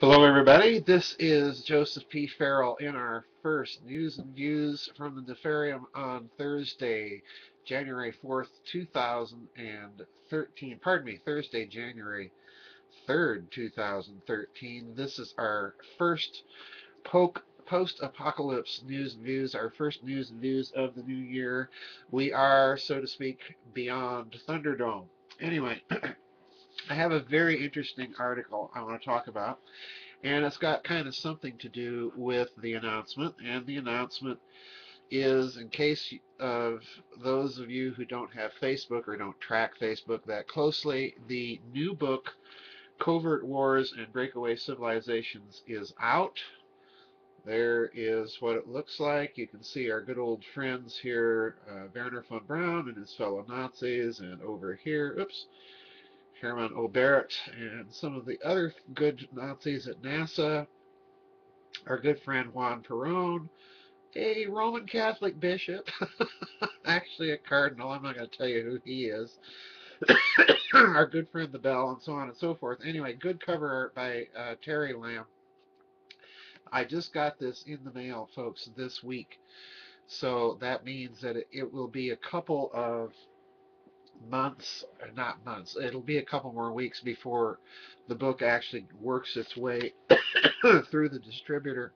Hello, everybody. This is Joseph P. Farrell in our first News and Views from the Nefarium on Thursday, January 4th, 2013. Pardon me, Thursday, January 3rd, 2013. This is our first post-apocalypse news and views, our first news and views of the new year. We are, so to speak, beyond Thunderdome. Anyway, I have a very interesting article I want to talk about. And it's got kind of something to do with the announcement. And the announcement is, in case of those of you who don't have Facebook or don't track Facebook that closely, the new book, Covert Wars and Breakaway Civilizations, is out. There is what it looks like. You can see our good old friends here, Werner von Braun and his fellow Nazis, and over here, oops, Hermann Oberth and some of the other good Nazis at NASA, our good friend Juan Perón, a Roman Catholic bishop, actually a cardinal, I'm not going to tell you who he is, our good friend the Bell, and so on and so forth. Anyway, good cover art by Terry Lamb. I just got this in the mail, folks, this week. So that means that it will be a couple of months, not months, it'll be a couple more weeks before the book actually works its way through the distributor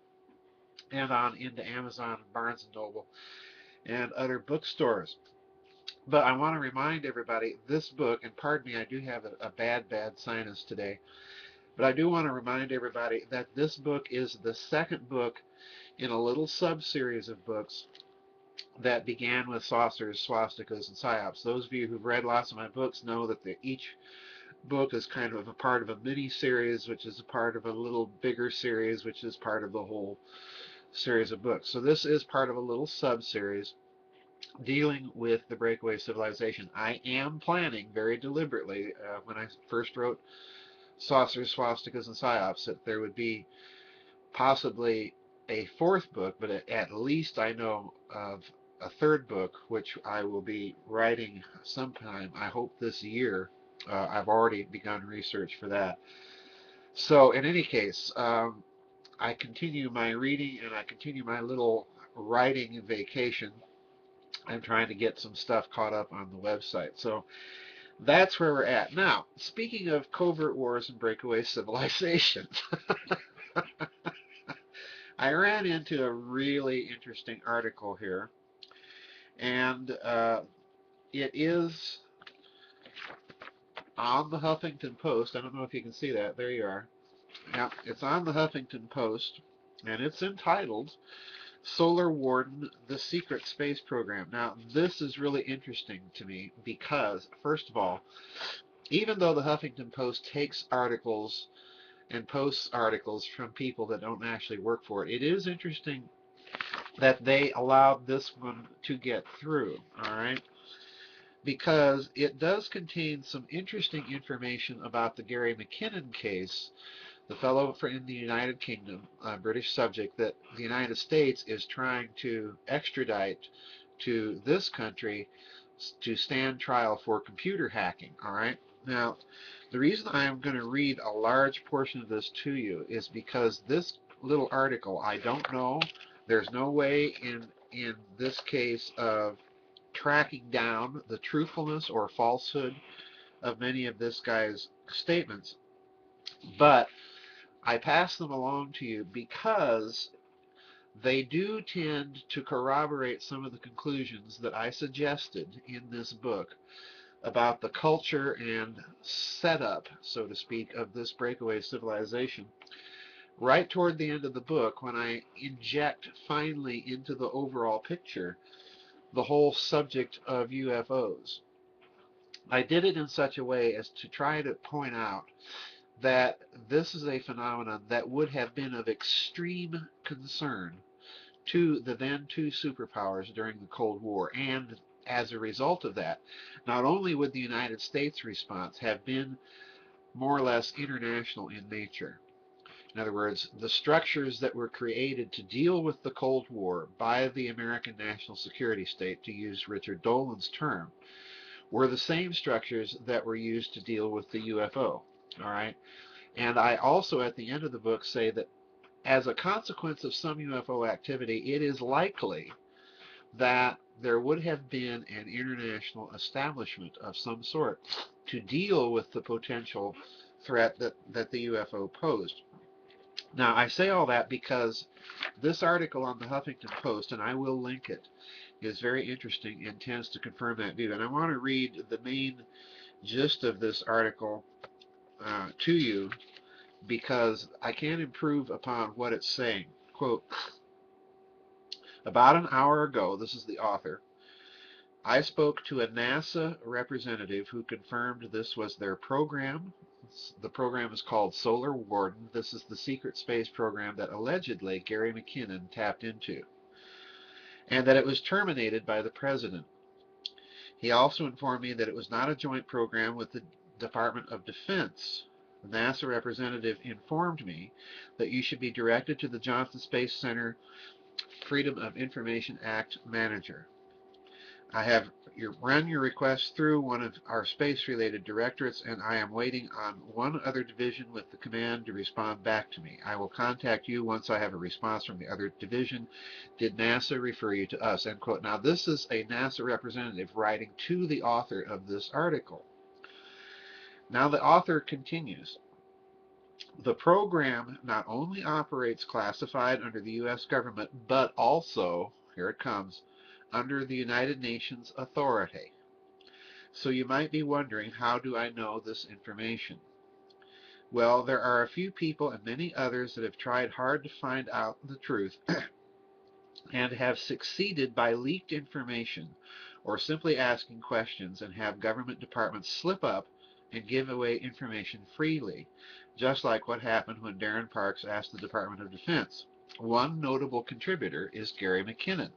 and on into Amazon and Barnes & Noble and other bookstores. But I want to remind everybody, this book, and pardon me, I do have a bad sinus today, but I do want to remind everybody that this book is the second book in a little sub-series of books that began with saucers, swastikas, and psyops. Those of you who've read lots of my books know that each book is kind of a part of a mini-series, which is a part of a little bigger series, which is part of the whole series of books. So this is part of a little sub-series dealing with the breakaway civilization. I am planning very deliberately, when I first wrote Saucers, Swastikas, and Psyops, that there would be possibly a fourth book, but at least I know of a third book, which I will be writing sometime, I hope this year. I've already begun research for that. So in any case, I continue my reading and I continue my little writing vacation. I'm trying to get some stuff caught up on the website. So that's where we're at. Now, speaking of covert wars and breakaway civilizations, I ran into a really interesting article here, and it is on the Huffington Post. I don't know if you can see that. There you are. Yeah, it's on the Huffington Post, and it's entitled Solar Warden, the Secret Space Program. Now, this is really interesting to me because, first of all, even though the Huffington Post takes articles and posts articles from people that don't actually work for it, it is interesting that they allowed this one to get through, all right? Because it does contain some interesting information about the Gary McKinnon case, the fellow in the United Kingdom, a British subject, that the United States is trying to extradite to this country to stand trial for computer hacking. All right. Now, the reason I am going to read a large portion of this to you is because this little article, I don't know, there's no way in this case of tracking down the truthfulness or falsehood of many of this guy's statements, but I pass them along to you because they do tend to corroborate some of the conclusions that I suggested in this book about the culture and setup, so to speak, of this breakaway civilization. Right toward the end of the book, when I inject finally into the overall picture the whole subject of UFOs, I did it in such a way as to try to point out that this is a phenomenon that would have been of extreme concern to the then two superpowers during the Cold War. And as a result of that, not only would the United States response have been more or less international in nature, in other words, the structures that were created to deal with the Cold War by the American national security state, to use Richard Dolan's term, were the same structures that were used to deal with the UFO. All right. And I also, at the end of the book, say that as a consequence of some UFO activity, it is likely that there would have been an international establishment of some sort to deal with the potential threat that the UFO posed. Now, I say all that because this article on the Huffington Post, and I will link it, is very interesting and tends to confirm that view. And I want to read the main gist of this article to you because I can't improve upon what it's saying. Quote, about an hour ago, this is the author, I spoke to a NASA representative who confirmed this was their program. The program is called Solar Warden. This is the secret space program that allegedly Gary McKinnon tapped into, and that it was terminated by the president. He also informed me that it was not a joint program with the Department of Defense. The NASA representative informed me that you should be directed to the Johnson Space Center Freedom of Information Act manager. I have run your request through one of our space-related directorates, and I am waiting on one other division with the command to respond back to me. I will contact you once I have a response from the other division. Did NASA refer you to us? End quote. Now, this is a NASA representative writing to the author of this article. Now, the author continues. The program not only operates classified under the U.S. government, but also, here it comes, under the United Nations authority. So you might be wondering, how do I know this information? Well, there are a few people and many others that have tried hard to find out the truth and have succeeded by leaked information or simply asking questions and have government departments slip up and give away information freely, just like what happened when Darren Parks asked the Department of Defense. One notable contributor is Gary McKinnon.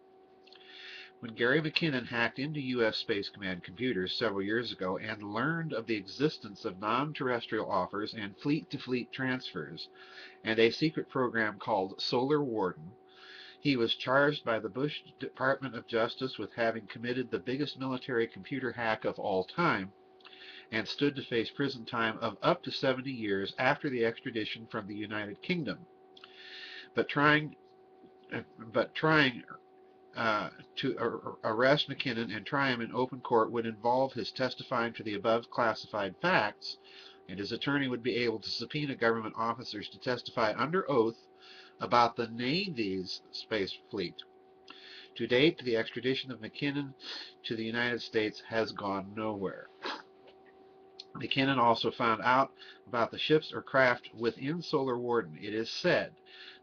When Gary McKinnon hacked into U.S. Space Command computers several years ago and learned of the existence of non-terrestrial offers and fleet-to-fleet transfers and a secret program called Solar Warden, he was charged by the Bush Department of Justice with having committed the biggest military computer hack of all time and stood to face prison time of up to 70 years after the extradition from the United Kingdom. But trying to arrest McKinnon and try him in open court would involve his testifying to the above classified facts, and his attorney would be able to subpoena government officers to testify under oath about the Navy's space fleet. To date, the extradition of McKinnon to the United States has gone nowhere. McKinnon also found out about the ships or craft within Solar Warden. It is said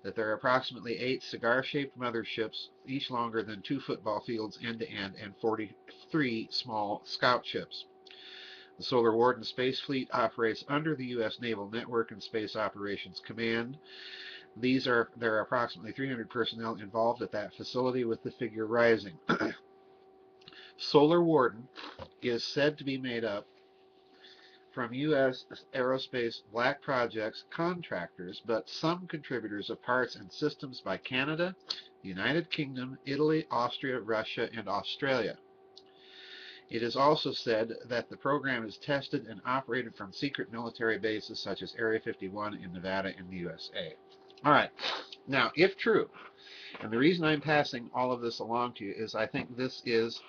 that there are approximately 8 cigar-shaped motherships, each longer than 2 football fields end-to-end, and 43 small scout ships. The Solar Warden Space Fleet operates under the U.S. Naval Network and Space Operations Command. There are approximately 300 personnel involved at that facility, with the figure rising. Solar Warden is said to be made up from U.S. aerospace black projects contractors, but some contributors of parts and systems by Canada, the United Kingdom, Italy, Austria, Russia, and Australia. It is also said that the program is tested and operated from secret military bases such as Area 51 in Nevada in the USA. All right, now if true, and the reason I'm passing all of this along to you is I think this is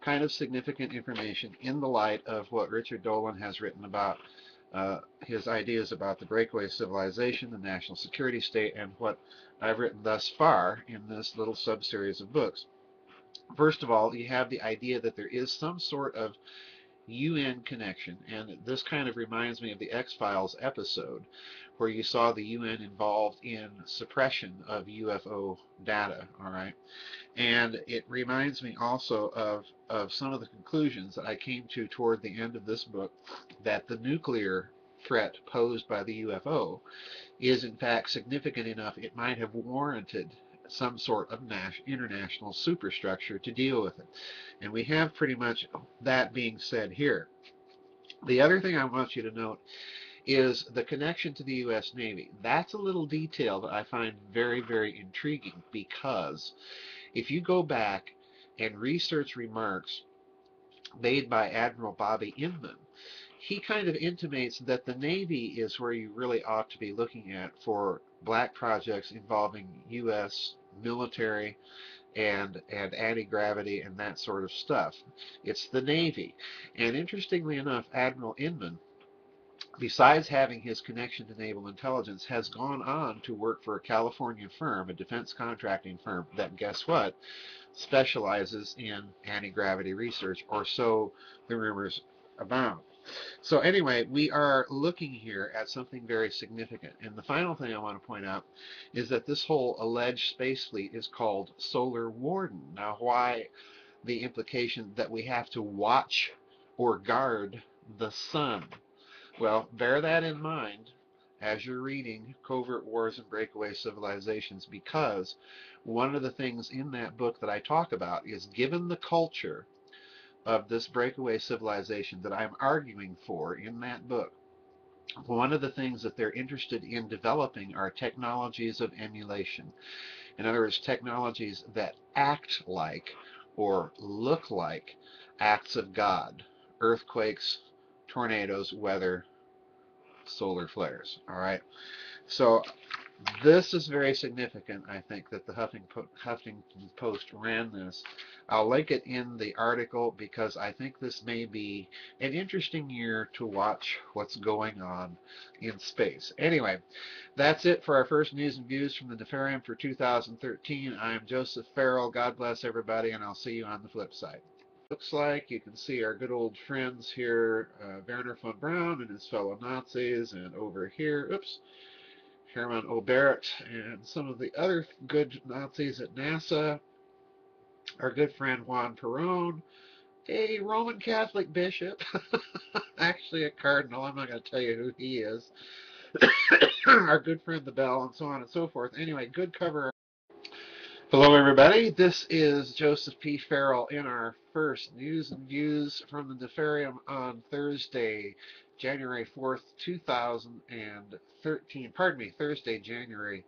kind of significant information in the light of what Richard Dolan has written about his ideas about the breakaway civilization, the national security state, and what I've written thus far in this little sub-series of books. First of all, you have the idea that there is some sort of UN connection, and this kind of reminds me of the X-Files episode where you saw the UN involved in suppression of UFO data, all right? And it reminds me also of some of the conclusions that I came to toward the end of this book, that the nuclear threat posed by the UFO is in fact significant enough it might have warranted some sort of international superstructure to deal with it. And we have pretty much that being said here. The other thing I want you to note is the connection to the U.S. Navy. That's a little detail that I find very, very intriguing, because if you go back and research remarks made by Admiral Bobby Inman, he kind of intimates that the Navy is where you really ought to be looking at for black projects involving U.S. military and anti-gravity and that sort of stuff. It's the Navy. And interestingly enough, Admiral Inman, besides having his connection to naval intelligence, has gone on to work for a California firm, a defense contracting firm, that, guess what, specializes in anti-gravity research, or so the rumors abound. So anyway, we are looking here at something very significant. And the final thing I want to point out is that this whole alleged space fleet is called Solar Warden. Now, why the implication that we have to watch or guard the sun? Well, bear that in mind as you're reading Covert Wars and Breakaway Civilizations, because one of the things in that book that I talk about is, given the culture of this breakaway civilization that I'm arguing for in that book, one of the things that they're interested in developing are technologies of emulation. In other words, technologies that act like or look like acts of God: earthquakes, tornadoes, weather, solar flares. All right. So this is very significant, I think, that the Huffington Post ran this. I'll link it in the article because I think this may be an interesting year to watch what's going on in space. Anyway, that's it for our first news and views from the Nefarium for 2013. I'm Joseph Farrell. God bless everybody, and I'll see you on the flip side. Looks like you can see our good old friends here, Werner von Braun and his fellow Nazis, and over here, oops, Hermann Oberth and some of the other good Nazis at NASA, our good friend Juan Perón, a Roman Catholic bishop, actually a cardinal, I'm not going to tell you who he is, our good friend the Bell, and so on and so forth. Anyway, good cover. Hello everybody, this is Joseph P. Farrell in our first news and views from the Nefarium on Thursday, January 4th, 2013. Pardon me, Thursday, January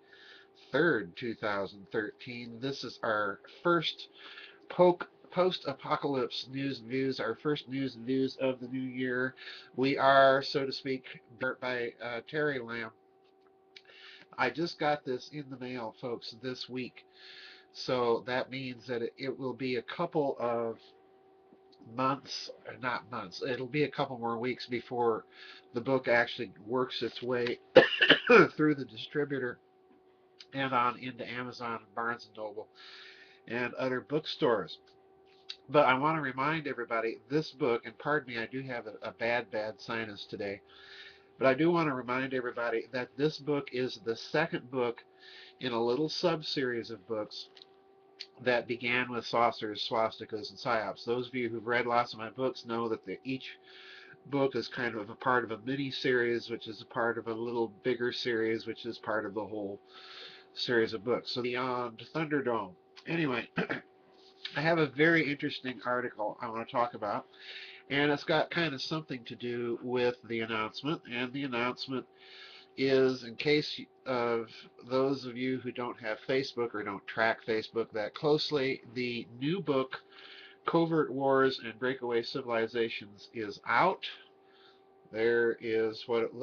3rd, 2013. This is our first post-apocalypse news and views, our first news and views of the new year. We are, so to speak, by Terry Lamb. I just got this in the mail, folks, this week. So that means that it will be a couple of months, not months, it'll be a couple more weeks before the book actually works its way through the distributor and on into Amazon and Barnes & Noble and other bookstores. But I want to remind everybody, this book, and pardon me, I do have a bad sinus today, but I do want to remind everybody that this book is the second book in a little sub-series of books that began with saucers, swastikas, and psyops. Those of you who've read lots of my books know that each book is kind of a part of a mini-series, which is a part of a little bigger series, which is part of the whole series of books. So Beyond Thunderdome. Anyway, I have a very interesting article I want to talk about, and it's got kind of something to do with the announcement, and the announcement is, in case of those of you who don't have Facebook or don't track Facebook that closely, the new book, Covert Wars and Breakaway Civilizations, is out. There is what it looks